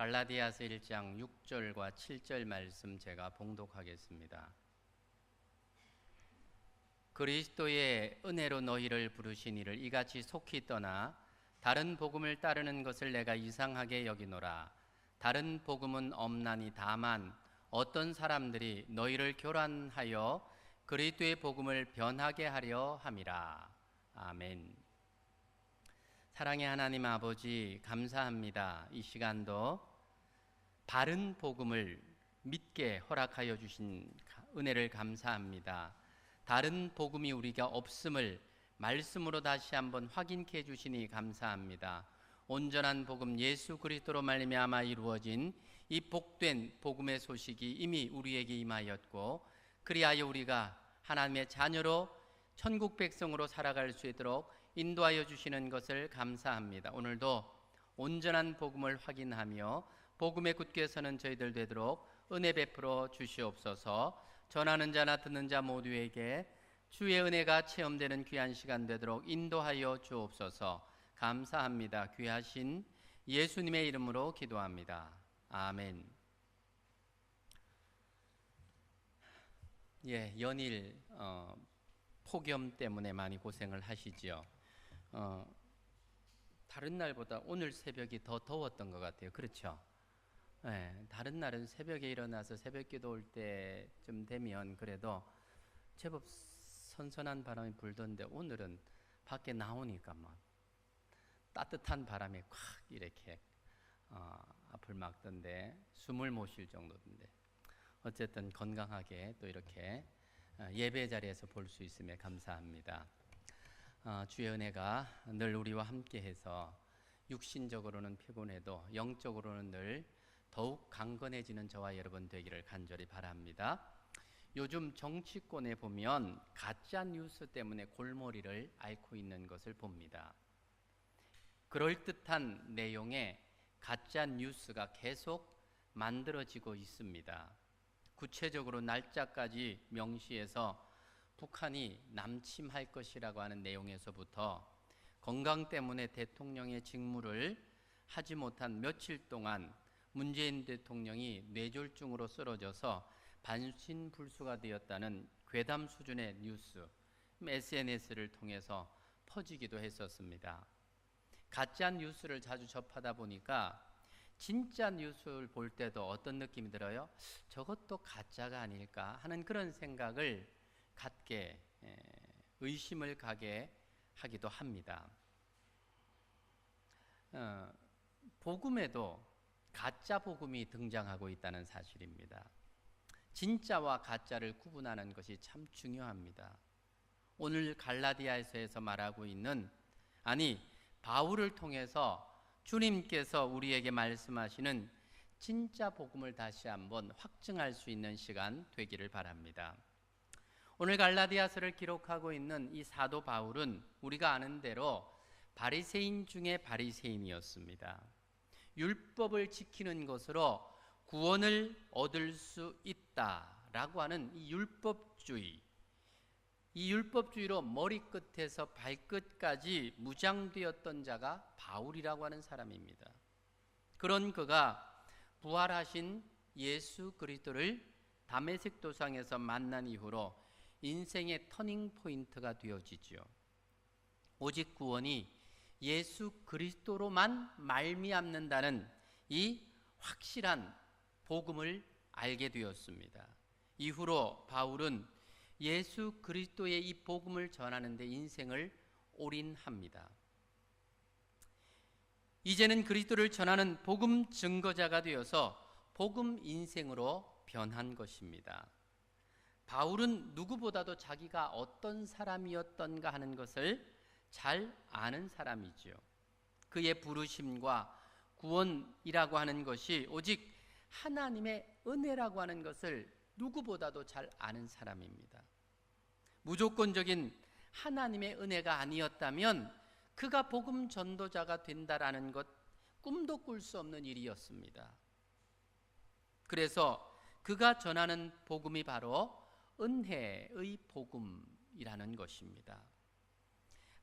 갈라디아서 1장 6절과 7절 말씀 제가 봉독하겠습니다. 그리스도의 은혜로 너희를 부르신 이를 이같이 속히 떠나 다른 복음을 따르는 것을 내가 이상하게 여기노라. 다른 복음은 없나니 다만 어떤 사람들이 너희를 교란하여 그리스도의 복음을 변하게 하려 함이라. 아멘. 사랑의 하나님 아버지, 감사합니다. 이 시간도 바른 복음을 믿게 허락하여 주신 은혜를 감사합니다. 다른 복음이 우리가 없음을 말씀으로 다시 한번 확인케 해주시니 감사합니다. 온전한 복음 예수 그리스도로 말미암아 이루어진 이 복된 복음의 소식이 이미 우리에게 임하였고, 그리하여 우리가 하나님의 자녀로 천국 백성으로 살아갈 수 있도록 인도하여 주시는 것을 감사합니다. 오늘도 온전한 복음을 확인하며 복음에 굳게 서는 저희들 되도록 은혜 베풀어 주시옵소서. 전하는 자나 듣는 자 모두에게 주의 은혜가 체험되는 귀한 시간 되도록 인도하여 주옵소서. 감사합니다. 귀하신 예수님의 이름으로 기도합니다. 아멘. 연일 폭염 때문에 많이 고생을 하시죠. 다른 날보다 오늘 새벽이 더 더웠던 것 같아요. 그렇죠? 다른 날은 새벽에 일어나서 새벽기도 올 때쯤 되면 그래도 제법 선선한 바람이 불던데, 오늘은 밖에 나오니까 뭐 따뜻한 바람이 콱 이렇게 앞을 막던데 숨을 못 쉴 정도인데, 어쨌든 건강하게 또 이렇게 예배 자리에서 볼 수 있음에 감사합니다. 주의 은혜가 늘 우리와 함께해서 육신적으로는 피곤해도 영적으로는 늘 더욱 강건해지는 저와 여러분 되기를 간절히 바랍니다. 요즘 정치권에 보면 가짜 뉴스 때문에 골머리를 앓고 있는 것을 봅니다. 그럴듯한 내용의 가짜 뉴스가 계속 만들어지고 있습니다. 구체적으로 날짜까지 명시해서 북한이 남침할 것이라고 하는 내용에서부터 건강 때문에 대통령의 직무를 하지 못한 며칠 동안 문재인 대통령이 뇌졸중으로 쓰러져서 반신불수가 되었다는 괴담 수준의 뉴스, SNS를 통해서 퍼지기도 했었습니다. 가짜 뉴스를 자주 접하다 보니까 진짜 뉴스를 볼 때도 어떤 느낌이 들어요? 저것도 가짜가 아닐까 하는 그런 생각을 갖게, 의심을 가게 하기도 합니다. 복음에도 가짜 복음이 등장하고 있다는 사실입니다. 진짜와 가짜를 구분하는 것이 참 중요합니다. 오늘 갈라디아서에서 말하고 있는, 바울을 통해서 주님께서 우리에게 말씀하시는 진짜 복음을 다시 한번 확증할 수 있는 시간 되기를 바랍니다. 오늘 갈라디아서를 기록하고 있는 이 사도 바울은 우리가 아는 대로 바리새인 중에 바리새인이었습니다. 율법을 지키는 것으로 구원을 얻을 수 있다라고 하는 이 율법주의, 이 율법주의로 머리끝에서 발끝까지 무장되었던 자가 바울이라고 하는 사람입니다. 그런 그가 부활하신 예수 그리스도를 다메섹 도상에서 만난 이후로 인생의 터닝 포인트가 되어지죠. 오직 구원이 예수 그리스도로만 말미암는다는 이 확실한 복음을 알게 되었습니다. 이후로 바울은 예수 그리스도의 이 복음을 전하는 데 인생을 올인합니다. 이제는 그리스도를 전하는 복음 증거자가 되어서 복음 인생으로 변한 것입니다. 바울은 누구보다도 자기가 어떤 사람이었던가 하는 것을 잘 아는 사람이죠. 그의 부르심과 구원이라고 하는 것이 오직 하나님의 은혜라고 하는 것을 누구보다도 잘 아는 사람입니다. 무조건적인 하나님의 은혜가 아니었다면 그가 복음 전도자가 된다라는 것 꿈도 꿀 수 없는 일이었습니다. 그래서 그가 전하는 복음이 바로 은혜의 복음이라는 것입니다.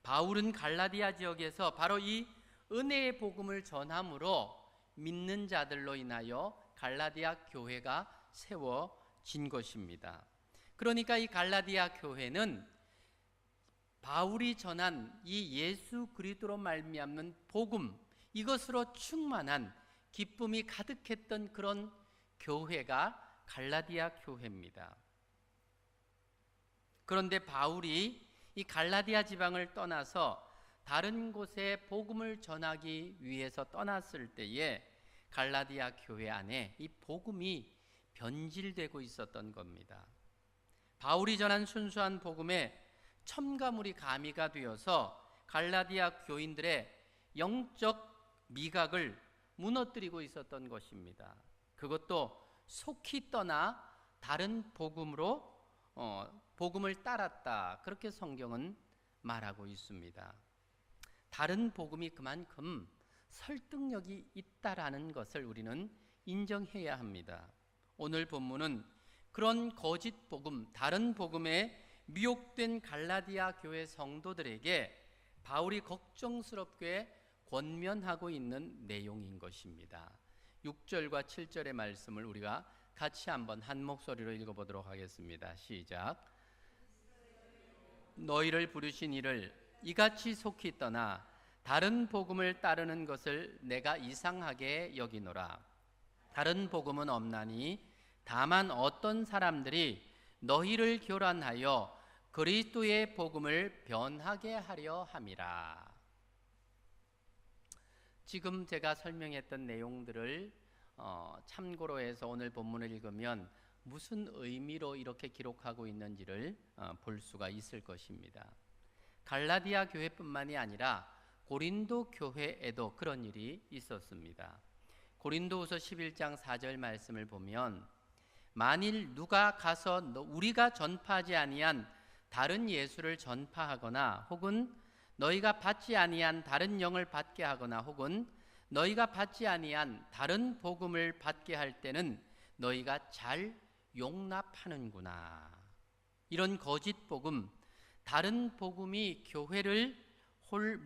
바울은 갈라디아 지역에서 바로 이 은혜의 복음을 전함으로 믿는 자들로 인하여 갈라디아 교회가 세워진 것입니다. 그러니까 이 갈라디아 교회는 바울이 전한 이 예수 그리스도로 말미암는 복음, 이것으로 충만한 기쁨이 가득했던 그런 교회가 갈라디아 교회입니다. 그런데 바울이 이 갈라디아 지방을 떠나서 다른 곳에 복음을 전하기 위해서 떠났을 때에 갈라디아 교회 안에 이 복음이 변질되고 있었던 겁니다. 바울이 전한 순수한 복음에 첨가물이 가미가 되어서 갈라디아 교인들의 영적 미각을 무너뜨리고 있었던 것입니다. 그것도 속히 떠나 다른 복음으로 복음을 따랐다, 그렇게 성경은 말하고 있습니다. 다른 복음이 그만큼 설득력이 있다라는 것을 우리는 인정해야 합니다. 오늘 본문은 그런 거짓 복음, 다른 복음에 미혹된 갈라디아 교회 성도들에게 바울이 걱정스럽게 권면하고 있는 내용인 것입니다. 6절과 7절의 말씀을 우리가 같이 한번 한 목소리로 읽어보도록 하겠습니다. 시작. 너희를 부르신 이를 이같이 속히 떠나 다른 복음을 따르는 것을 내가 이상하게 여기노라. 다른 복음은 없나니 다만 어떤 사람들이 너희를 교란하여 그리스도의 복음을 변하게 하려 함이라. 지금 제가 설명했던 내용들을 참고로 해서 오늘 본문을 읽으면 무슨 의미로 이렇게 기록하고 있는지를 볼 수가 있을 것입니다. 갈라디아 교회뿐만이 아니라 고린도 교회에도 그런 일이 있었습니다. 고린도후서 11장 4절 말씀을 보면 만일 누가 가서 우리가 전파하지 아니한 다른 예수를 전파하거나 혹은 너희가 받지 아니한 다른 영을 받게 하거나 혹은 너희가 받지 아니한 다른 복음을 받게 할 때는 너희가 잘 용납하는구나. 이런 거짓 복음, 다른 복음이 교회를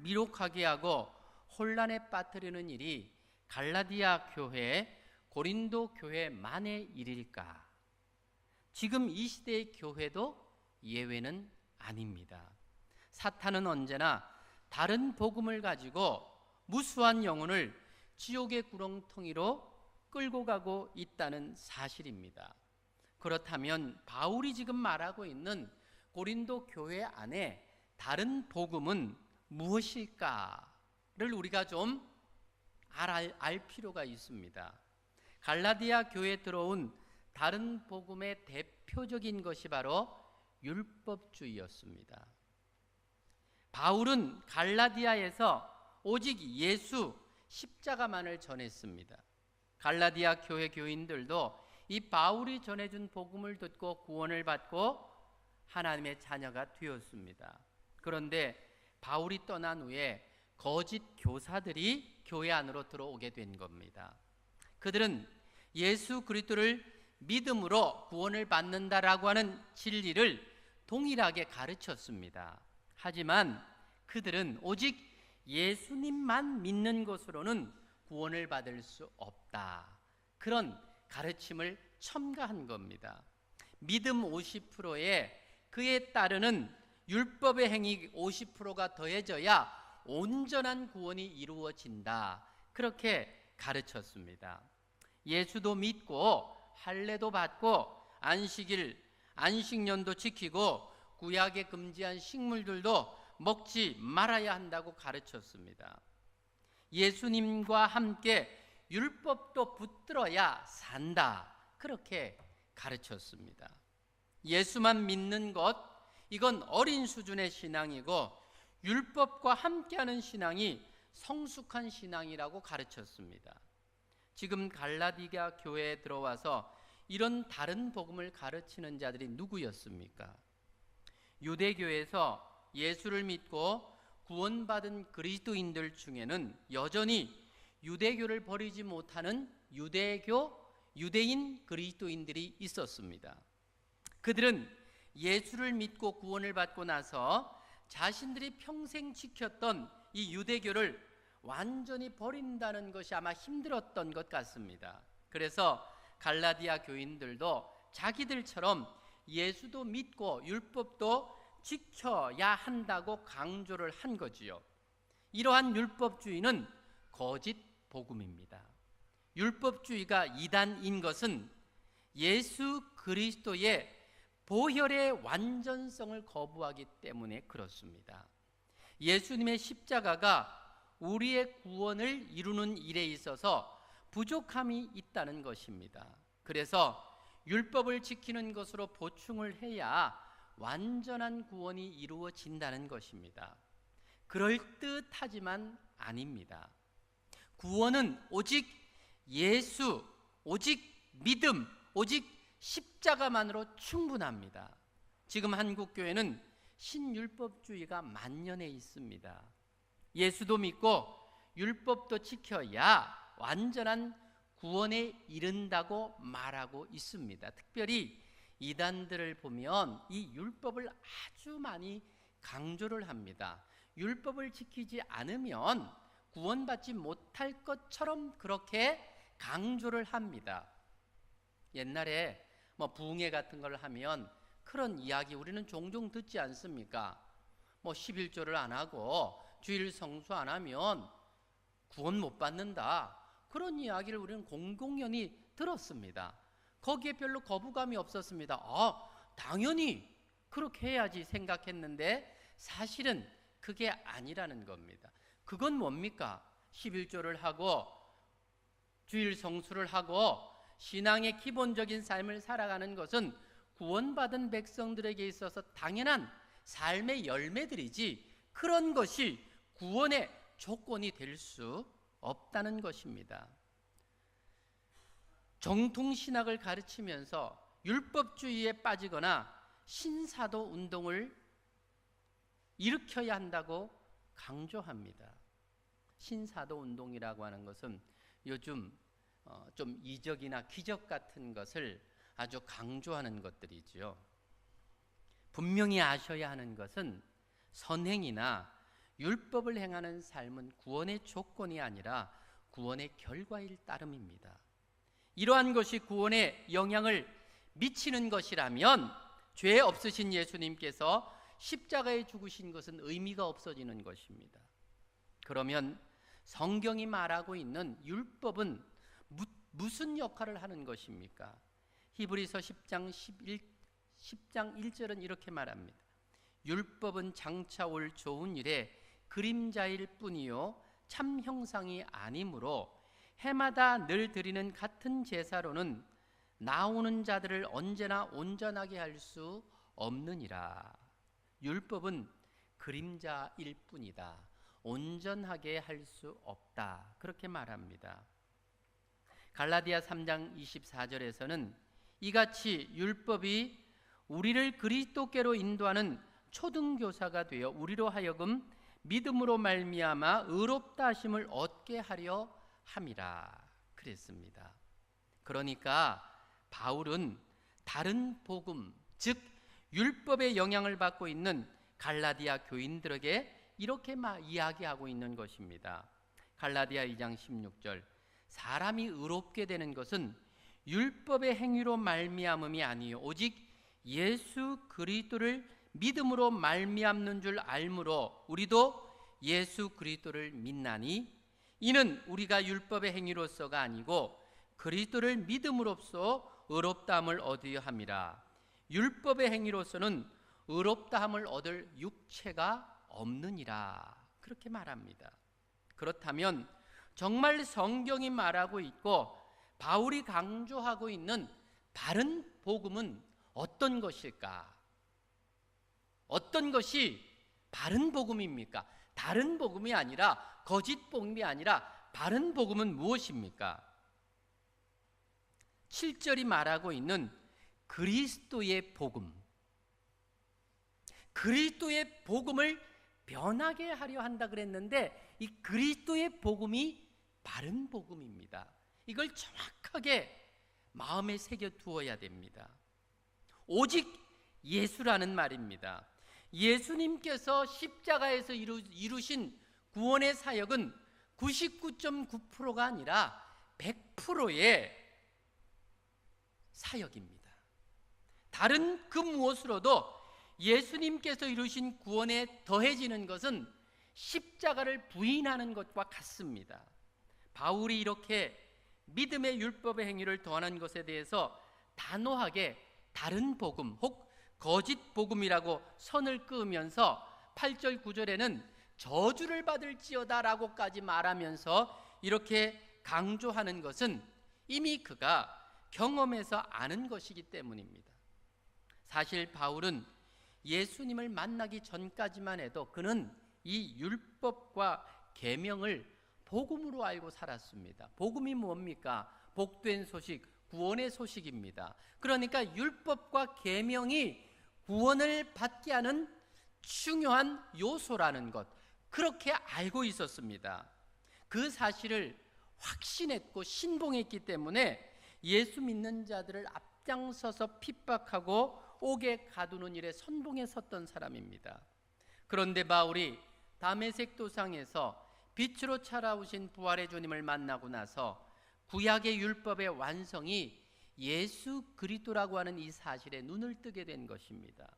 미혹하게 하고 혼란에 빠뜨리는 일이 갈라디아 교회, 고린도 교회만의 일일까? 지금 이 시대의 교회도 예외는 아닙니다. 사탄은 언제나 다른 복음을 가지고 무수한 영혼을 지옥의 구렁텅이로 끌고 가고 있다는 사실입니다. 그렇다면 바울이 지금 말하고 있는 고린도 교회 안에 다른 복음은 무엇일까를 우리가 좀 알 필요가 있습니다. 갈라디아 교회에 들어온 다른 복음의 대표적인 것이 바로 율법주의였습니다. 바울은 갈라디아에서 오직 예수 십자가만을 전했습니다. 갈라디아 교회 교인들도 이 바울이 전해준 복음을 듣고 구원을 받고 하나님의 자녀가 되었습니다. 그런데 바울이 떠난 후에 거짓 교사들이 교회 안으로 들어오게 된 겁니다. 그들은 예수 그리스도를 믿음으로 구원을 받는다라고 하는 진리를 동일하게 가르쳤습니다. 하지만 그들은 오직 예수님만 믿는 것으로는 구원을 받을 수 없다, 그런 가르침을 첨가한 겁니다. 믿음 50%에 그에 따르는 율법의 행위 50%가 더해져야 온전한 구원이 이루어진다, 그렇게 가르쳤습니다. 예수도 믿고 할례도 받고 안식년도 지키고 구약에 금지한 식물들도 먹지 말아야 한다고 가르쳤습니다. 예수님과 함께 율법도 붙들어야 산다, 그렇게 가르쳤습니다. 예수만 믿는 것, 이건 어린 수준의 신앙이고 율법과 함께하는 신앙이 성숙한 신앙이라고 가르쳤습니다. 지금 갈라디아 교회에 들어와서 이런 다른 복음을 가르치는 자들이 누구였습니까? 유대교에서 예수를 믿고 구원받은 그리스도인들 중에는 여전히 유대교를 버리지 못하는 유대인 그리스도인들이 있었습니다. 그들은 예수를 믿고 구원을 받고 나서 자신들이 평생 지켰던 이 유대교를 완전히 버린다는 것이 아마 힘들었던 것 같습니다. 그래서 갈라디아 교인들도 자기들처럼 예수도 믿고 율법도 지켜야 한다고 강조를 한 거지요. 이러한 율법주의는 거짓 복음입니다. 율법주의가 이단인 것은 예수 그리스도의 보혈의 완전성을 거부하기 때문에 그렇습니다. 예수님의 십자가가 우리의 구원을 이루는 일에 있어서 부족함이 있다는 것입니다. 그래서 율법을 지키는 것으로 보충을 해야 완전한 구원이 이루어진다는 것입니다. 그럴듯하지만 아닙니다. 구원은 오직 예수, 오직 믿음, 오직 십자가만으로 충분합니다. 지금 한국교회는 신율법주의가 만연해 있습니다. 예수도 믿고 율법도 지켜야 완전한 구원에 이른다고 말하고 있습니다. 특별히 이단들을 보면 이 율법을 아주 많이 강조를 합니다. 율법을 지키지 않으면 구원받지 못할 것처럼 그렇게 강조를 합니다. 옛날에 부흥회 같은 걸 하면 그런 이야기 우리는 종종 듣지 않습니까? 11조를 안 하고 주일 성수 안 하면 구원 못 받는다. 그런 이야기를 우리는 공공연히 들었습니다. 거기에 별로 거부감이 없었습니다. 당연히 그렇게 해야지 생각했는데 사실은 그게 아니라는 겁니다. 그건 뭡니까? 11조를 하고 주일 성수를 하고 신앙의 기본적인 삶을 살아가는 것은 구원받은 백성들에게 있어서 당연한 삶의 열매들이지 그런 것이 구원의 조건이 될 수 없다는 것입니다. 정통신학을 가르치면서 율법주의에 빠지거나 신사도 운동을 일으켜야 한다고 강조합니다. 신사도 운동이라고 하는 것은 요즘 좀 이적이나 기적 같은 것을 아주 강조하는 것들이지요. 분명히 아셔야 하는 것은 선행이나 율법을 행하는 삶은 구원의 조건이 아니라 구원의 결과일 따름입니다. 이러한 것이 구원에 영향을 미치는 것이라면 죄 없으신 예수님께서 십자가에 죽으신 것은 의미가 없어지는 것입니다. 그러면 성경이 말하고 있는 율법은 무슨 역할을 하는 것입니까? 히브리서 10장 1절은 이렇게 말합니다. 율법은 장차 올 좋은 일에 그림자일 뿐이요 참 형상이 아니므로 해마다 늘 드리는 같은 제사로는 나오는 자들을 언제나 온전하게 할 수 없느니라. 율법은 그림자일 뿐이다. 온전하게 할 수 없다. 그렇게 말합니다. 갈라디아 3장 24절에서는 이같이 율법이 우리를 그리스도께로 인도하는 초등교사가 되어 우리로 하여금 믿음으로 말미암아 의롭다 하심을 얻게 하려 함이라 그랬습니다. 그러니까 바울은 다른 복음, 즉 율법의 영향을 받고 있는 갈라디아 교인들에게 이렇게 이야기하고 있는 것입니다. 갈라디아 2장 16절 사람이 의롭게 되는 것은 율법의 행위로 말미암음이 아니요 오직 예수 그리스도를 믿음으로 말미암는 줄 알므로 우리도 예수 그리스도를 믿나니 이는 우리가 율법의 행위로서가 아니고 그리스도를 믿음으로써 의롭다함을 얻으려 함이라. 율법의 행위로서는 의롭다함을 얻을 육체가 없느니라. 그렇게 말합니다. 그렇다면 정말 성경이 말하고 있고 바울이 강조하고 있는 바른 복음은 어떤 것일까? 어떤 것이 바른 복음입니까? 다른 복음이 아니라 거짓 복음이 아니라 바른 복음은 무엇입니까? 7절이 말하고 있는 그리스도의 복음, 그리스도의 복음을 변하게 하려 한다 그랬는데 이 그리스도의 복음이 바른 복음입니다. 이걸 정확하게 마음에 새겨 두어야 됩니다. 오직 예수라는 말입니다. 예수님께서 십자가에서 이루신 구원의 사역은 99.9%가 아니라 100%의 사역입니다. 다른 그 무엇으로도 예수님께서 이루신 구원에 더해지는 것은 십자가를 부인하는 것과 같습니다. 바울이 이렇게 믿음의 율법의 행위를 더하는 것에 대해서 단호하게 다른 복음 혹 거짓 복음이라고 선을 그으면서 8절 9절에는 저주를 받을지어다 라고까지 말하면서 이렇게 강조하는 것은 이미 그가 경험해서 아는 것이기 때문입니다. 사실 바울은 예수님을 만나기 전까지만 해도 그는 이 율법과 계명을 복음으로 알고 살았습니다. 복음이 뭡니까? 복된 소식, 구원의 소식입니다. 그러니까 율법과 계명이 구원을 받게 하는 중요한 요소라는 것, 그렇게 알고 있었습니다. 그 사실을 확신했고 신봉했기 때문에 예수 믿는 자들을 앞장서서 핍박하고 옥에 가두는 일에 선봉에 섰던 사람입니다. 그런데 바울이 다메섹 도상에서 빛으로 찾아오신 부활의 주님을 만나고 나서 구약의 율법의 완성이 예수 그리스도라고 하는 이 사실에 눈을 뜨게 된 것입니다.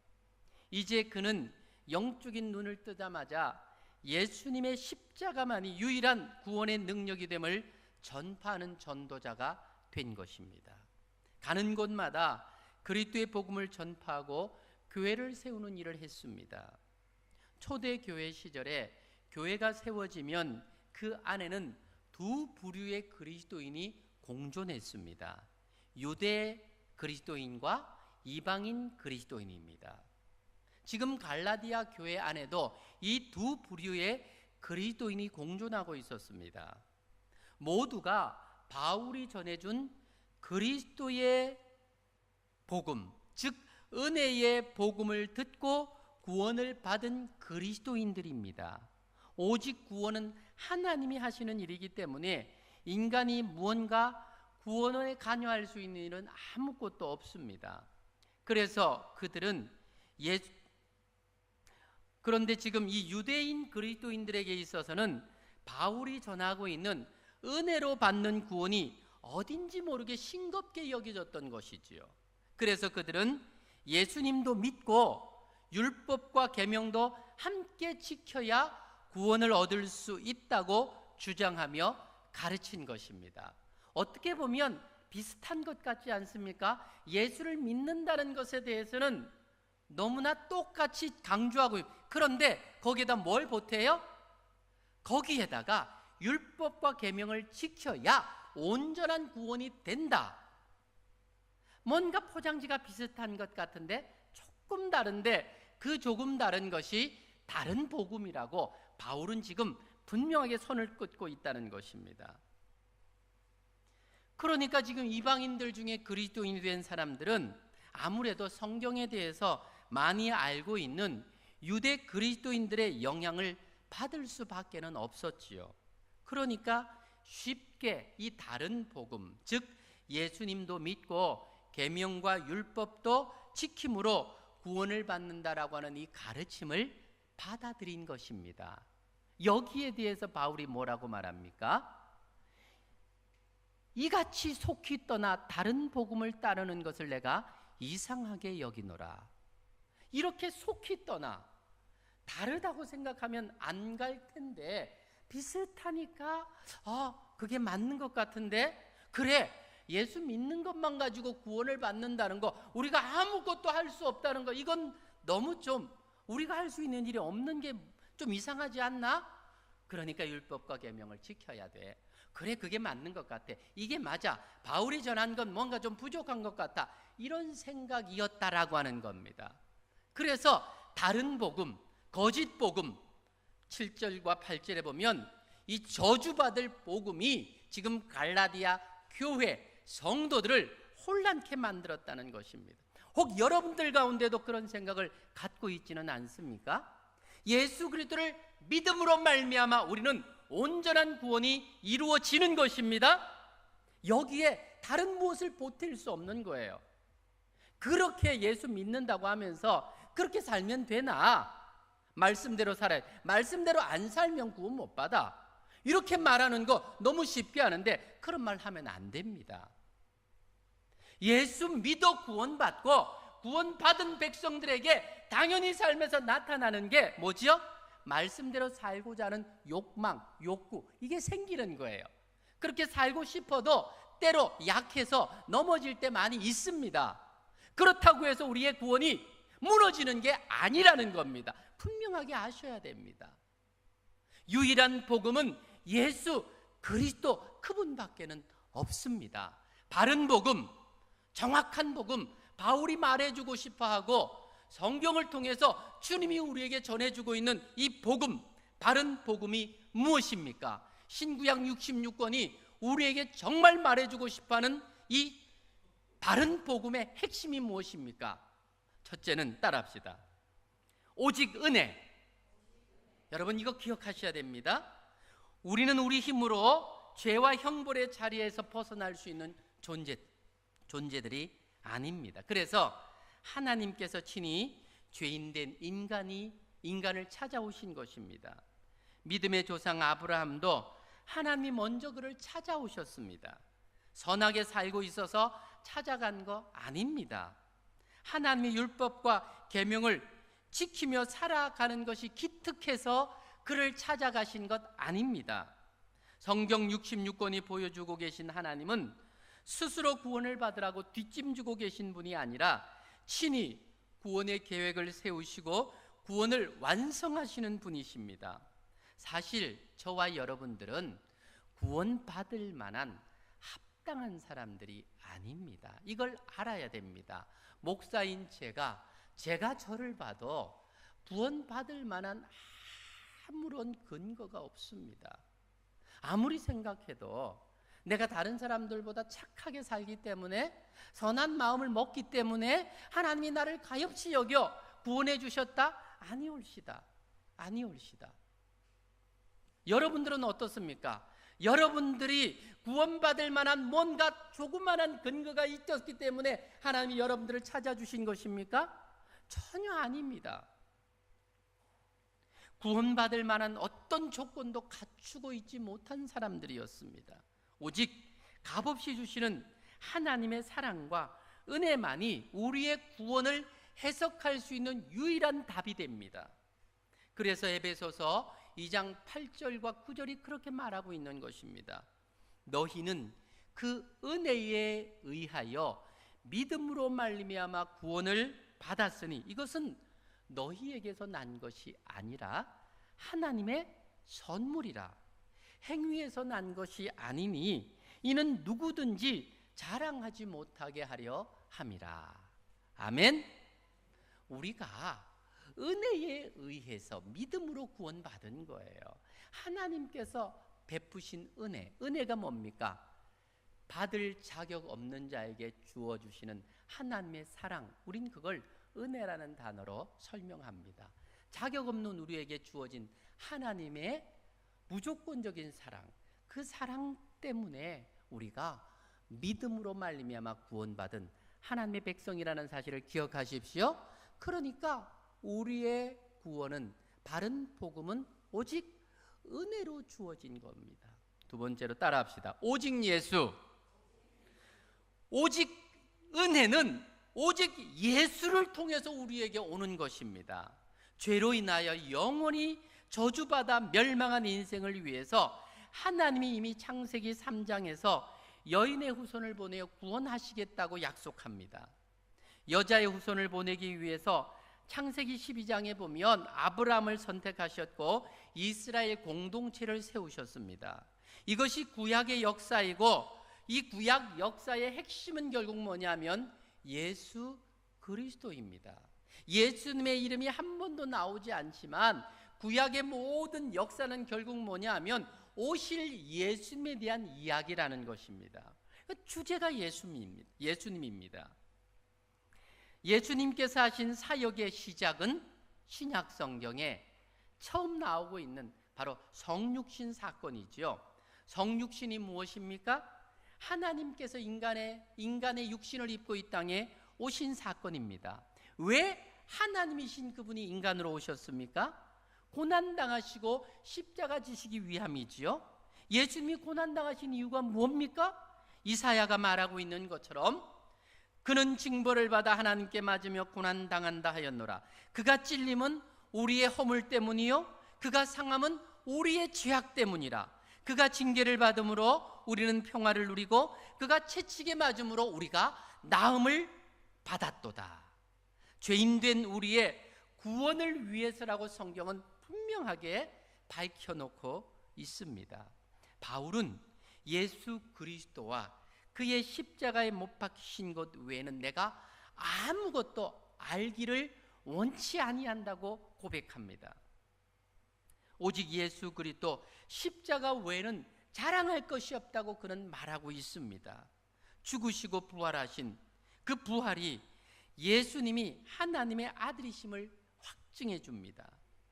이제 그는 영적인 눈을 뜨자마자 예수님의 십자가만이 유일한 구원의 능력이 됨을 전파하는 전도자가 된 것입니다. 가는 곳마다 그리스도의 복음을 전파하고 교회를 세우는 일을 했습니다. 초대교회 시절에 교회가 세워지면 그 안에는 두 부류의 그리스도인이 공존했습니다. 유대 그리스도인과 이방인 그리스도인입니다. 지금 갈라디아 교회 안에도 이 두 부류의 그리스도인이 공존하고 있었습니다. 모두가 바울이 전해준 그리스도의 복음, 즉 은혜의 복음을 듣고 구원을 받은 그리스도인들입니다. 오직 구원은 하나님이 하시는 일이기 때문에 인간이 무언가 구원에 관여할 수 있는 일은 아무것도 없습니다. 그래서 그들은 그런데 지금 이 유대인 그리스도인들에게 있어서는 바울이 전하고 있는 은혜로 받는 구원이 어딘지 모르게 싱겁게 여겨졌던 것이지요. 그래서 그들은 예수님도 믿고 율법과 계명도 함께 지켜야 구원을 얻을 수 있다고 주장하며 가르친 것입니다. 어떻게 보면 비슷한 것 같지 않습니까? 예수를 믿는다는 것에 대해서는 너무나 똑같이 강조하고, 그런데 거기에다 뭘 보태요? 거기에다가 율법과 계명을 지켜야 온전한 구원이 된다. 뭔가 포장지가 비슷한 것 같은데 조금 다른데 그 조금 다른 것이 다른 복음이라고 바울은 지금 분명하게 선을 긋고 있다는 것입니다. 그러니까 지금 이방인들 중에 그리스도인이 된 사람들은 아무래도 성경에 대해서 많이 알고 있는 유대 그리스도인들의 영향을 받을 수밖에는 없었지요. 그러니까 쉽게 이 다른 복음, 즉 예수님도 믿고 계명과 율법도 지킴으로 구원을 받는다라고 하는 이 가르침을 받아들인 것입니다. 여기에 대해서 바울이 뭐라고 말합니까? 이같이 속히 떠나 다른 복음을 따르는 것을 내가 이상하게 여기노라. 이렇게 속히 떠나 다르다고 생각하면 안 갈 텐데 비슷하니까 그게 맞는 것 같은데, 그래 예수 믿는 것만 가지고 구원을 받는다는 거, 우리가 아무것도 할 수 없다는 거, 이건 너무 좀 우리가 할 수 있는 일이 없는 게 좀 이상하지 않나? 그러니까 율법과 계명을 지켜야 돼. 그래 그게 맞는 것 같아. 이게 맞아. 바울이 전한 건 뭔가 좀 부족한 것 같아. 이런 생각이었다라고 하는 겁니다. 그래서 다른 복음, 거짓 복음 7절과 8절에 보면 이 저주받을 복음이 지금 갈라디아 교회 성도들을 혼란케 만들었다는 것입니다. 혹 여러분들 가운데도 그런 생각을 갖고 있지는 않습니까? 예수 그리스도를 믿음으로 말미암아 우리는 온전한 구원이 이루어지는 것입니다. 여기에 다른 무엇을 보탤 수 없는 거예요. 그렇게 예수 믿는다고 하면서 그렇게 살면 되나? 말씀대로 살아야, 말씀대로 안 살면 구원 못 받아. 이렇게 말하는 거 너무 쉽게 하는데 그런 말 하면 안 됩니다. 예수 믿어 구원받고 구원받은 백성들에게 당연히 삶에서 나타나는 게 뭐지요? 말씀대로 살고자 하는 욕망, 욕구, 이게 생기는 거예요. 그렇게 살고 싶어도 때로 약해서 넘어질 때 많이 있습니다. 그렇다고 해서 우리의 구원이 무너지는 게 아니라는 겁니다. 분명하게 아셔야 됩니다. 유일한 복음은 예수 그리스도 그분밖에는 없습니다. 바른 복음, 정확한 복음, 바울이 말해주고 싶어하고 성경을 통해서 주님이 우리에게 전해주고 있는 이 복음, 바른 복음이 무엇입니까? 신구약 66권이 우리에게 정말 말해주고 싶어하는 이 바른 복음의 핵심이 무엇입니까? 첫째는 따라합시다. 오직 은혜. 여러분 이거 기억하셔야 됩니다. 우리는 우리 힘으로 죄와 형벌의 자리에서 벗어날 수 있는 존재들이 아닙니다. 그래서 하나님께서 친히 죄인된 인간을 찾아오신 것입니다. 믿음의 조상 아브라함도 하나님이 먼저 그를 찾아오셨습니다. 선하게 살고 있어서 찾아간 거 아닙니다. 하나님의 율법과 계명을 지키며 살아가는 것이 기특해서 그를 찾아가신 것 아닙니다. 성경 66권이 보여주고 계신 하나님은 스스로 구원을 받으라고 뒷짐지고 계신 분이 아니라 친히 구원의 계획을 세우시고 구원을 완성하시는 분이십니다. 사실 저와 여러분들은 구원받을 만한 합당한 사람들이 아닙니다. 이걸 알아야 됩니다. 목사인 제가 저를 봐도 구원받을 만한 아무런 근거가 없습니다. 아무리 생각해도 내가 다른 사람들보다 착하게 살기 때문에, 선한 마음을 먹기 때문에 하나님이 나를 가엾이 여겨 구원해 주셨다? 아니올시다. 여러분들은 어떻습니까? 여러분들이 구원받을 만한 뭔가 조그만한 근거가 있었기 때문에 하나님이 여러분들을 찾아주신 것입니까? 전혀 아닙니다. 구원받을 만한 어떤 조건도 갖추고 있지 못한 사람들이었습니다. 오직 값없이 주시는 하나님의 사랑과 은혜만이 우리의 구원을 해석할 수 있는 유일한 답이 됩니다. 그래서 에베소서 2장 8절과 9절이 그렇게 말하고 있는 것입니다. 너희는 그 은혜에 의하여 믿음으로 말미암아 구원을 받았으니 이것은 너희에게서 난 것이 아니라 하나님의 선물이라. 행위에서 난 것이 아니니 이는 누구든지 자랑하지 못하게 하려 함이라. 아멘. 우리가 은혜에 의해서 믿음으로 구원받은 거예요. 하나님께서 베푸신 은혜가 뭡니까? 받을 자격 없는 자에게 주어주시는 하나님의 사랑, 우린 그걸 은혜라는 단어로 설명합니다. 자격 없는 우리에게 주어진 하나님의 무조건적인 사랑, 그 사랑 때문에 우리가 믿음으로 말미암아 구원받은 하나님의 백성이라는 사실을 기억하십시오. 그러니까 우리의 구원은, 바른 복음은 오직 은혜로 주어진 겁니다. 두 번째로 따라합시다. 오직 예수. 오직 은혜는 오직 예수를 통해서 우리에게 오는 것입니다. 죄로 인하여 영원히 저주받아 멸망한 인생을 위해서 하나님이 이미 창세기 3장에서 여인의 후손을 보내어 구원하시겠다고 약속합니다. 여자의 후손을 보내기 위해서 창세기 12장에 보면 아브라함을 선택하셨고 이스라엘 공동체를 세우셨습니다. 이것이 구약의 역사이고, 이 구약 역사의 핵심은 결국 뭐냐면 예수 그리스도입니다. 예수님의 이름이 한 번도 나오지 않지만 구약의 모든 역사는 결국 뭐냐면 오실 예수님에 대한 이야기라는 것입니다. 주제가 예수님입니다. 예수님께서 하신 사역의 시작은 신약 성경에 처음 나오고 있는 바로 성육신 사건이죠. 성육신이 무엇입니까? 하나님께서 인간의 육신을 입고 이 땅에 오신 사건입니다. 왜 하나님이신 그분이 인간으로 오셨습니까? 고난당하시고 십자가 지시기 위함이지요. 예수님이 고난당하신 이유가 뭡니까? 이사야가 말하고 있는 것처럼 그는 징벌을 받아 하나님께 맞으며 고난당한다 하였노라. 그가 찔림은 우리의 허물 때문이요 그가 상함은 우리의 죄악 때문이라. 그가 징계를 받음으로 우리는 평화를 누리고 그가 채찍에 맞음으로 우리가 나음을 받았도다. 죄인된 우리의 구원을 위해서라고 성경은 분명하게 밝혀놓고 있습니다. 바울은 예수 그리스도와 그의 십자가에 못 박히신 것 외에는 내가 아무것도 알기를 원치 아니한다고 고백합니다. 오직 예수 그리스도 십자가 외에는 자랑할 것이 없다고 그는 말하고 있습니다. 죽으시고 부활하신 그 부활이 예수님이 하나님의 아들이심을 확증해 줍니다.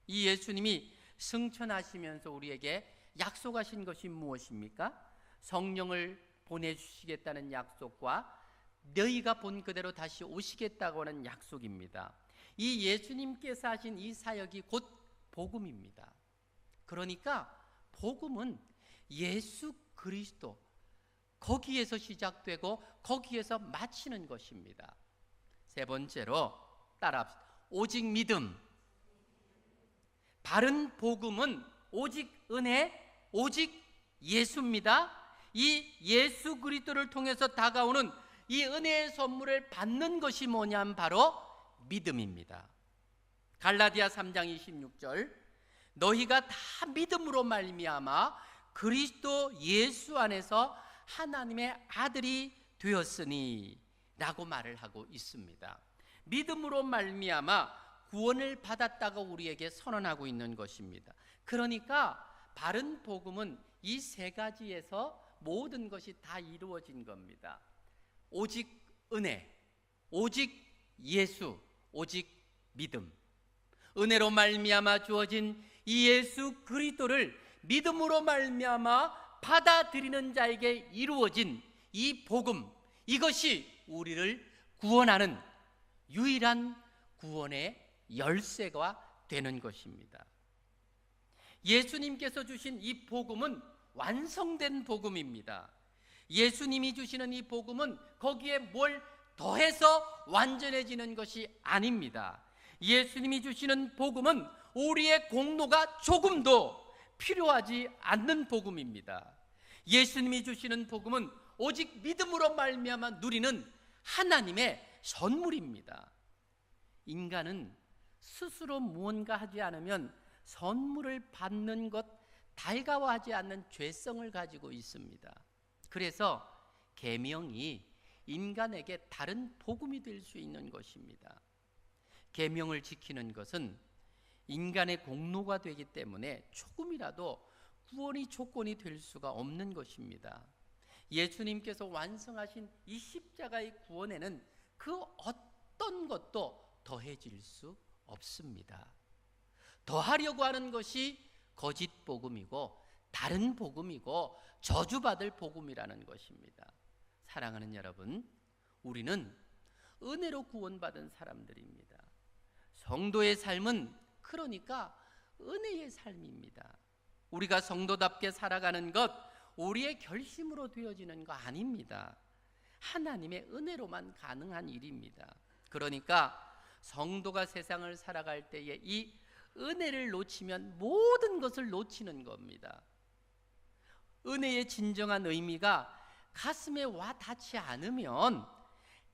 이 예수님이 승천하시면서 우리에게 약속하신 것이 무엇입니까? 성령을 보내주시겠다는 약속과 너희가 본 그대로 다시 오시겠다고 하는 약속입니다. 이 예수님께서 하신 이 사역이 곧 복음입니다. 그러니까 복음은 예수 그리스도, 거기에서 시작되고 거기에서 마치는 것입니다. 세 번째로 따라합시다. 오직 믿음. 바른 복음은 오직 은혜, 오직 예수입니다. 이 예수 그리스도를 통해서 다가오는 이 은혜의 선물을 받는 것이 뭐냐면 바로 믿음입니다. 갈라디아 3장 26절 너희가 다 믿음으로 말미암아 그리스도 예수 안에서 하나님의 아들이 되었으니 라고 말을 하고 있습니다. 믿음으로 말미암아 구원을 받았다고 우리에게 선언하고 있는 것입니다. 그러니까 바른 복음은 이 세 가지에서 모든 것이 다 이루어진 겁니다. 오직 은혜, 오직 예수, 오직 믿음. 은혜로 말미암아 주어진 이 예수 그리스도를 믿음으로 말미암아 받아들이는 자에게 이루어진 이 복음, 이것이 우리를 구원하는 유일한 구원의 열쇠가 되는 것입니다. 예수님께서 주신 이 복음은 완성된 복음입니다. 예수님이 주시는 이 복음은 거기에 뭘 더해서 완전해지는 것이 아닙니다. 예수님이 주시는 복음은 우리의 공로가 조금도 필요하지 않는 복음입니다. 예수님이 주시는 복음은 오직 믿음으로 말미암아 누리는 하나님의 선물입니다. 인간은 스스로 무언가 하지 않으면 선물을 받는 것 달가워하지 않는 죄성을 가지고 있습니다. 그래서 계명이 인간에게 다른 복음이 될 수 있는 것입니다. 계명을 지키는 것은 인간의 공로가 되기 때문에 조금이라도 구원이 조건이 될 수가 없는 것입니다. 예수님께서 완성하신 이 십자가의 구원에는 그 어떤 것도 더해질 수 없습니다. 더하려고 하는 것이 거짓 복음이고 다른 복음이고 저주받을 복음이라는 것입니다. 사랑하는 여러분, 우리는 은혜로 구원받은 사람들입니다. 성도의 삶은 그러니까 은혜의 삶입니다. 우리가 성도답게 살아가는 것, 우리의 결심으로 되어지는 거 아닙니다. 하나님의 은혜로만 가능한 일입니다. 그러니까 성도가 세상을 살아갈 때에 이 은혜를 놓치면 모든 것을 놓치는 겁니다. 은혜의 진정한 의미가 가슴에 와 닿지 않으면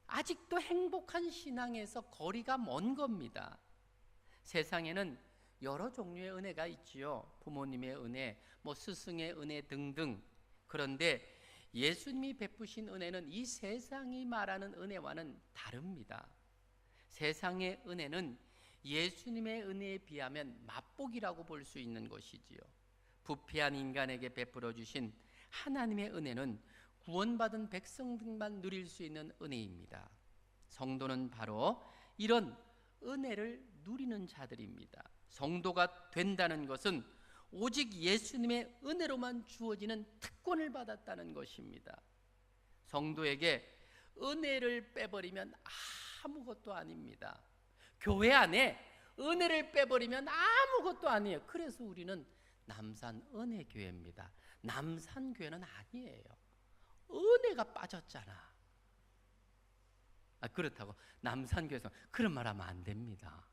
아직도 행복한 신앙에서 거리가 먼 겁니다. 세상에는 여러 종류의 은혜가 있지요. 부모님의 은혜, 스승의 은혜 등등. 그런데 예수님이 베푸신 은혜는 이 세상이 말하는 은혜와는 다릅니다. 세상의 은혜는 예수님의 은혜에 비하면 맛보기라고 볼 수 있는 것이지요. 부패한 인간에게 베풀어 주신 하나님의 은혜는 구원받은 백성들만 누릴 수 있는 은혜입니다. 성도는 바로 이런 은혜를 누리는 자들입니다. 성도가 된다는 것은 오직 예수님의 은혜로만 주어지는 특권을 받았다는 것입니다. 성도에게 은혜를 빼버리면 아무것도 아닙니다. 교회 안에 은혜를 빼버리면 아무것도 아니에요. 그래서 우리는 남산 은혜교회입니다. 남산교회는 아니에요. 은혜가 빠졌잖아. 그렇다고 남산교회에서 그런 말 하면 안 됩니다.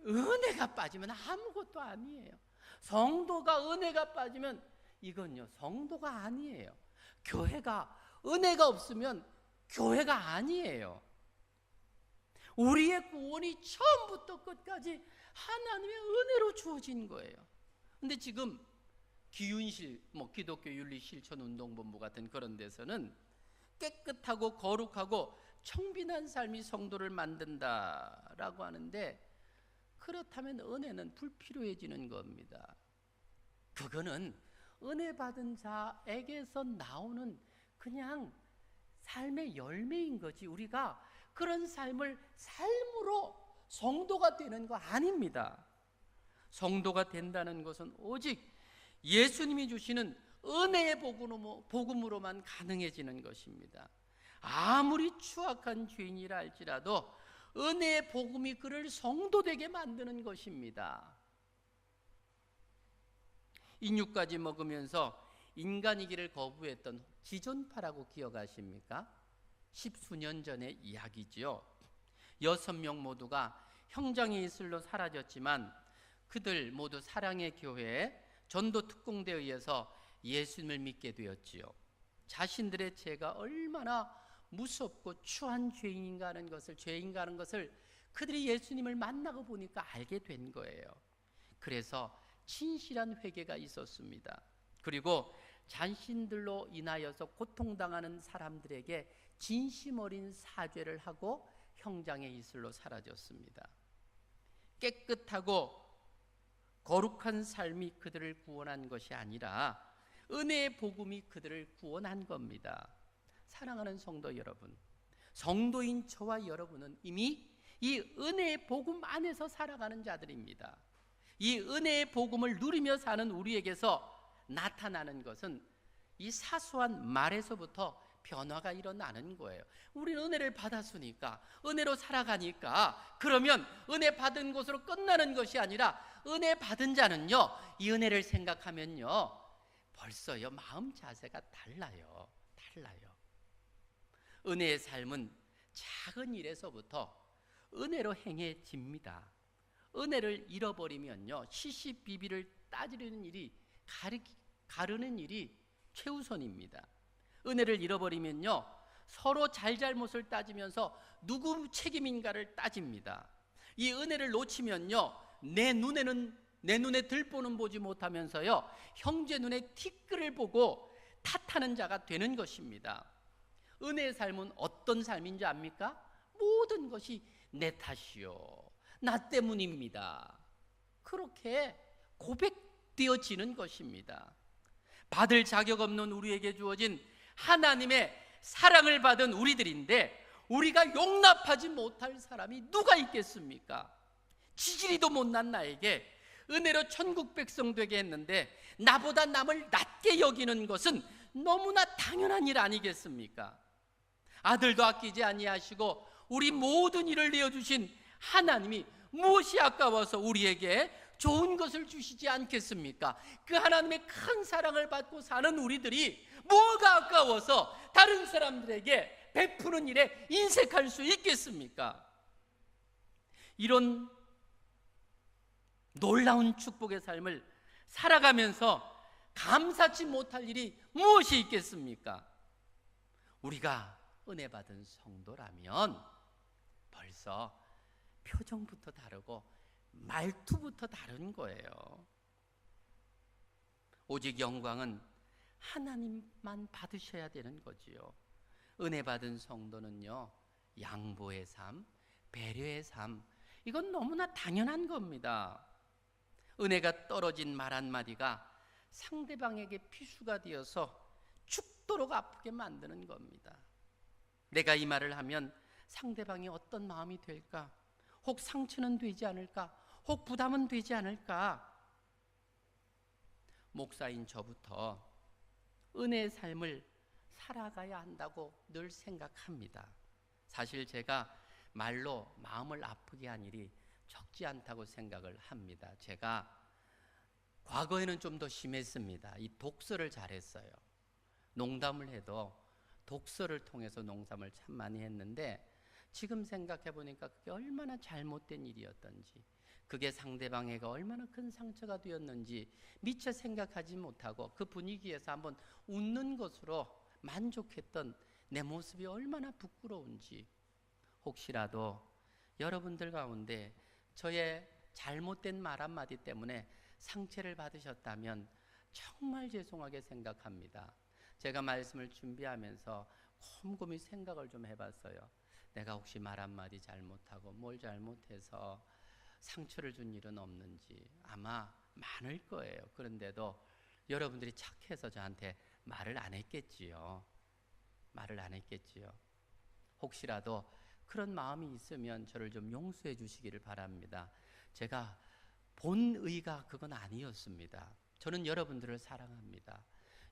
은혜가 빠지면 아무것도 아니에요. 성도가 은혜가 빠지면 이건요, 성도가 아니에요. 교회가 은혜가 없으면 교회가 아니에요. 우리의 구원이 처음부터 끝까지 하나님의 은혜로 주어진 거예요. 근데 지금 기윤실, 기독교 윤리실천운동본부 같은 그런 데서는 깨끗하고 거룩하고 청빈한 삶이 성도를 만든다라고 하는데, 그렇다면 은혜는 불필요해지는 겁니다. 그거는 은혜 받은 자에게서 나오는 그냥 삶의 열매인 거지, 우리가 그런 삶을 삶으로 성도가 되는 거 아닙니다. 성도가 된다는 것은 오직 예수님이 주시는 은혜의 복음으로만 가능해지는 것입니다. 아무리 추악한 죄인이라 할지라도 은혜의 복음이 그를 성도되게 만드는 것입니다. 인육까지 먹으면서 인간이기를 거부했던 지존파라고 기억하십니까? 10수년 전의 이야기지요. 6명 모두가 형장의 이슬로 사라졌지만 그들 모두 사랑의 교회에 전도 특공대에 의해서 예수님을 믿게 되었지요. 자신들의 죄가 얼마나 무섭고 추한 죄인가 하는 것을 그들이 예수님을 만나고 보니까 알게 된 거예요. 그래서 진실한 회개가 있었습니다. 그리고 자신들로 인하여서 고통당하는 사람들에게 진심 어린 사죄를 하고 형장의 이슬로 사라졌습니다. 깨끗하고 거룩한 삶이 그들을 구원한 것이 아니라 은혜의 복음이 그들을 구원한 겁니다. 사랑하는 성도 여러분, 성도인 저와 여러분은 이미 이 은혜의 복음 안에서 살아가는 자들입니다. 이 은혜의 복음을 누리며 사는 우리에게서 나타나는 것은 이 사소한 말에서부터 변화가 일어나는 거예요. 우리는 은혜를 받았으니까, 은혜로 살아가니까, 그러면 은혜 받은 것으로 끝나는 것이 아니라 은혜 받은 자는요, 이 은혜를 생각하면요 벌써요 마음 자세가 달라요. 은혜의 삶은 작은 일에서부터 은혜로 행해집니다. 은혜를 잃어버리면요 시시비비를 따지는 일이, 가르는 일이 최우선입니다. 은혜를 잃어버리면요 서로 잘잘못을 따지면서 누구 책임인가를 따집니다. 이 은혜를 놓치면요 내 눈에 들보는 보지 못하면서요 형제 눈에 티끌을 보고 탓하는 자가 되는 것입니다. 은혜의 삶은 어떤 삶인지 압니까? 모든 것이 내 탓이요, 나 때문입니다. 그렇게 고백되어지는 것입니다. 받을 자격 없는 우리에게 주어진 하나님의 사랑을 받은 우리들인데, 우리가 용납하지 못할 사람이 누가 있겠습니까? 지지리도 못난 나에게 은혜로 천국 백성 되게 했는데 나보다 남을 낮게 여기는 것은 너무나 당연한 일 아니겠습니까? 아들도 아끼지 아니하시고 우리 모든 일을 내어주신 하나님이 무엇이 아까워서 우리에게 좋은 것을 주시지 않겠습니까? 그 하나님의 큰 사랑을 받고 사는 우리들이 뭐가 아까워서 다른 사람들에게 베푸는 일에 인색할 수 있겠습니까? 이런 놀라운 축복의 삶을 살아가면서 감사치 못할 일이 무엇이 있겠습니까? 우리가 은혜 받은 성도라면 벌써 표정부터 다르고 말투부터 다른 거예요. 오직 영광은 하나님만 받으셔야 되는 거지요. 은혜 받은 성도는요 양보의 삶, 배려의 삶, 이건 너무나 당연한 겁니다. 은혜가 떨어진 말 한마디가 상대방에게 피수가 되어서 죽도록 아프게 만드는 겁니다. 내가 이 말을 하면 상대방이 어떤 마음이 될까? 혹 상처는 되지 않을까? 혹 부담은 되지 않을까? 목사인 저부터 은혜의 삶을 살아가야 한다고 늘 생각합니다. 사실 제가 말로 마음을 아프게 한 일이 적지 않다고 생각을 합니다. 제가 과거에는 좀 더 심했습니다. 이 독서를 잘했어요. 농담을 해도 독서를 통해서 농담을 참 많이 했는데, 지금 생각해 보니까 그게 얼마나 잘못된 일이었던지, 그게 상대방에게 얼마나 큰 상처가 되었는지 미처 생각하지 못하고 그 분위기에서 한번 웃는 것으로 만족했던 내 모습이 얼마나 부끄러운지. 혹시라도 여러분들 가운데 저의 잘못된 말 한마디 때문에 상처를 받으셨다면 정말 죄송하게 생각합니다. 제가 말씀을 준비하면서 곰곰이 생각을 좀 해봤어요. 내가 혹시 말 한마디 잘못하고 뭘 잘못해서 상처를 준 일은 없는지. 아마 많을 거예요. 그런데도 여러분들이 착해서 저한테 말을 안 했겠지요. 말을 안 했겠지요. 혹시라도 그런 마음이 있으면 저를 좀 용서해 주시기를 바랍니다. 제가 본 의가 그건 아니었습니다. 저는 여러분들을 사랑합니다.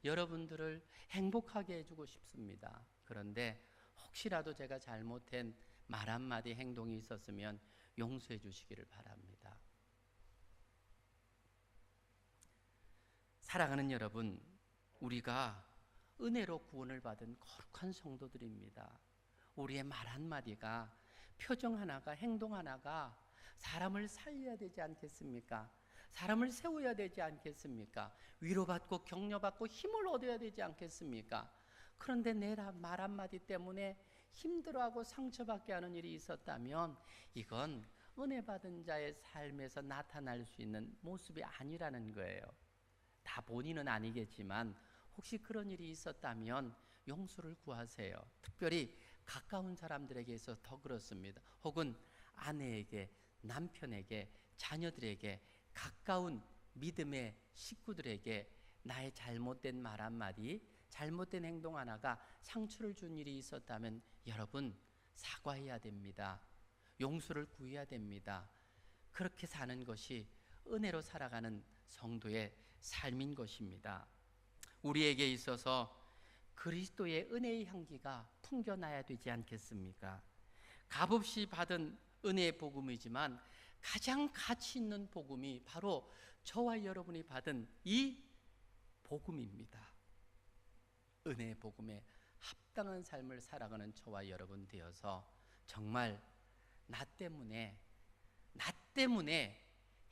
여러분들을 행복하게 해주고 싶습니다. 그런데 혹시라도 제가 잘못한 말 한마디 행동이 있었으면 용서해 주시기를 바랍니다. 사랑하는 여러분, 우리가 은혜로 구원을 받은 거룩한 성도들입니다. 우리의 말 한마디가, 표정 하나가, 행동 하나가 사람을 살려야 되지 않겠습니까? 사람을 세워야 되지 않겠습니까? 위로받고 격려받고 힘을 얻어야 되지 않겠습니까? 그런데 내 말 한마디 때문에 힘들어하고 상처받게 하는 일이 있었다면 이건 은혜 받은 자의 삶에서 나타날 수 있는 모습이 아니라는 거예요. 다 본인은 아니겠지만 혹시 그런 일이 있었다면 용서를 구하세요. 특별히 가까운 사람들에게 있어서 더 그렇습니다. 혹은 아내에게, 남편에게, 자녀들에게, 가까운 믿음의 식구들에게 나의 잘못된 말 한마디, 잘못된 행동 하나가 상처를 준 일이 있었다면 여러분 사과해야 됩니다. 용서를 구해야 됩니다. 그렇게 사는 것이 은혜로 살아가는 성도의 삶인 것입니다. 우리에게 있어서 그리스도의 은혜의 향기가 풍겨나야 되지 않겠습니까? 값없이 받은 은혜의 복음이지만 가장 가치 있는 복음이 바로 저와 여러분이 받은 이 복음입니다. 은혜의 복음에 합당한 삶을 살아가는 저와 여러분 되어서 정말 나 때문에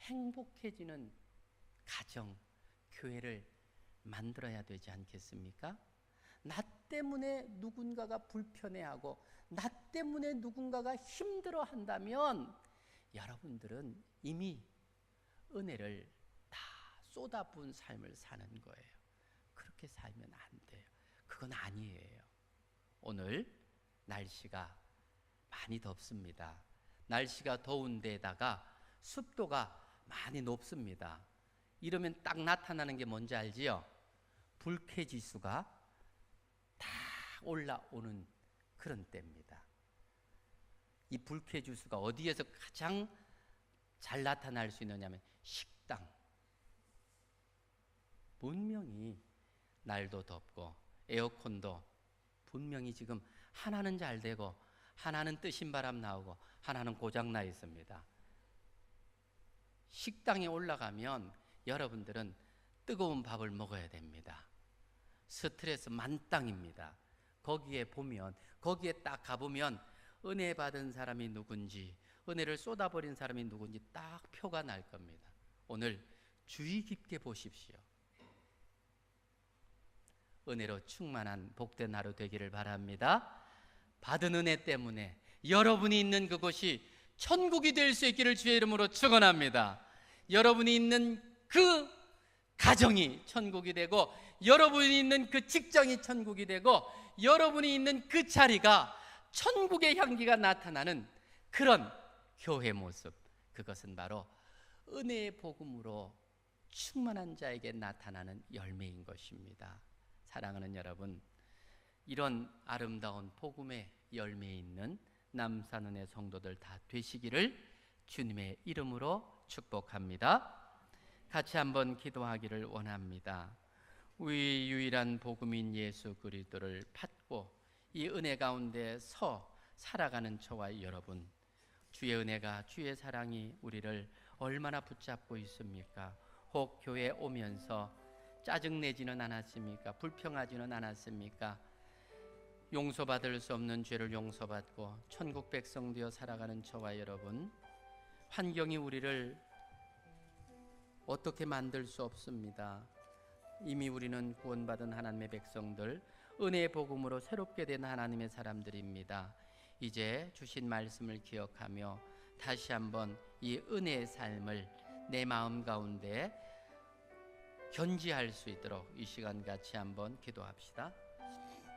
행복해지는 가정, 교회를 만들어야 되지 않겠습니까? 나 때문에 누군가가 불편해하고 나 때문에 누군가가 힘들어한다면 여러분들은 이미 은혜를 다 쏟아부은 삶을 사는 거예요. 그렇게 살면 안 돼요. 그건 아니에요. 오늘 날씨가 많이 덥습니다. 날씨가 더운 데다가 습도가 많이 높습니다. 이러면 딱 나타나는 게 뭔지 알지요? 불쾌지수가 다 올라오는 그런 때입니다. 이 불쾌지수가 어디에서 가장 잘 나타날 수 있느냐면 식당. 분명히 날도 덥고 에어컨도 분명히 지금 하나는 잘 되고 하나는 뜨신 바람 나오고 하나는 고장 나 있습니다. 식당에 올라가면 여러분들은 뜨거운 밥을 먹어야 됩니다. 스트레스 만땅입니다. 거기에 딱 가보면 은혜 받은 사람이 누군지, 은혜를 쏟아버린 사람이 누군지 딱 표가 날 겁니다. 오늘 주의 깊게 보십시오. 은혜로 충만한 복된 하루 되기를 바랍니다. 받은 은혜 때문에 여러분이 있는 그곳이 천국이 될 수 있기를 주의 이름으로 축원합니다. 여러분이 있는 그 가정이 천국이 되고, 여러분이 있는 그 직장이 천국이 되고, 여러분이 있는 그 자리가 천국의 향기가 나타나는 그런 교회 모습, 그것은 바로 은혜의 복음으로 충만한 자에게 나타나는 열매인 것입니다. 사랑하는 여러분, 이런 아름다운 복음의 열매에 있는 남산은혜 성도들 다 되시기를 주님의 이름으로 축복합니다. 같이 한번 기도하기를 원합니다. 우리 유일한 복음인 예수 그리스도를 받고 이 은혜 가운데 서 살아가는 저와 여러분, 주의 은혜가, 주의 사랑이 우리를 얼마나 붙잡고 있습니까? 혹 교회 오면서 짜증내지는 않았습니까? 불평하지는 않았습니까? 용서받을 수 없는 죄를 용서받고 천국 백성 되어 살아가는 저와 여러분, 환경이 우리를 어떻게 만들 수 없습니다. 이미 우리는 구원받은 하나님의 백성들, 은혜의 복음으로 새롭게 된 하나님의 사람들입니다. 이제 주신 말씀을 기억하며 다시 한번 이 은혜의 삶을 내 마음 가운데 견지할 수 있도록 이 시간 같이 한번 기도합시다.